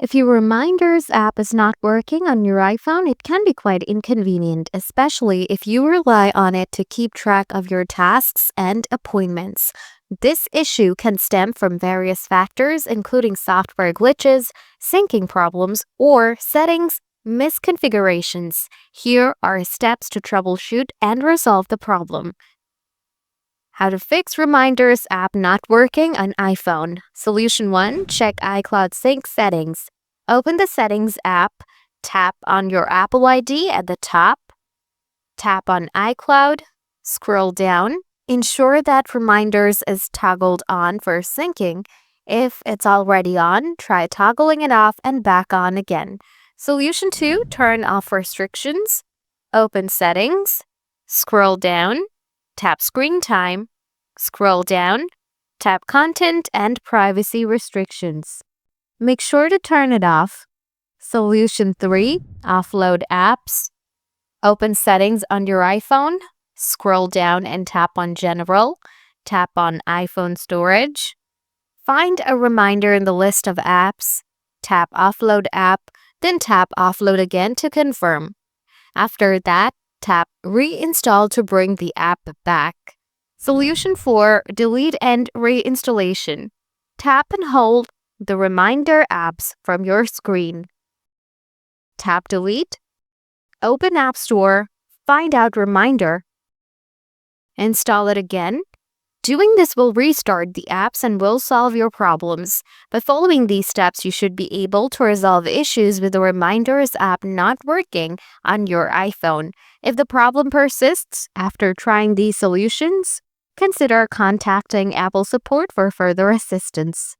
If your Reminders app is not working on your iPhone, it can be quite inconvenient, especially if you rely on it to keep track of your tasks and appointments. This issue can stem from various factors, including software glitches, syncing problems, or settings misconfigurations. Here are steps to troubleshoot and resolve the problem. How to fix Reminders app not working on iPhone. Solution 1. Check iCloud Sync settings. Open the Settings app, tap on your Apple ID at the top, tap on iCloud, scroll down. Ensure that Reminders is toggled on for syncing. If it's already on, try toggling it off and back on again. Solution 2. Turn off restrictions. Open Settings, scroll down, tap Screen Time, scroll down, tap Content and Privacy Restrictions. Make sure to turn it off. Solution 3. Offload apps. Open Settings on your iPhone, scroll down and tap on General, tap on iPhone Storage. Find a reminder in the list of apps, tap Offload app, then tap Offload again to confirm. After that, tap Reinstall to bring the app back. Solution 4. Delete and reinstallation. Tap and hold the reminder apps from your screen. Tap Delete. Open App Store. Find out Reminder. Install it again. Doing this will restart the apps and will solve your problems. By following these steps, you should be able to resolve issues with the Reminders app not working on your iPhone. If the problem persists after trying these solutions, consider contacting Apple support for further assistance.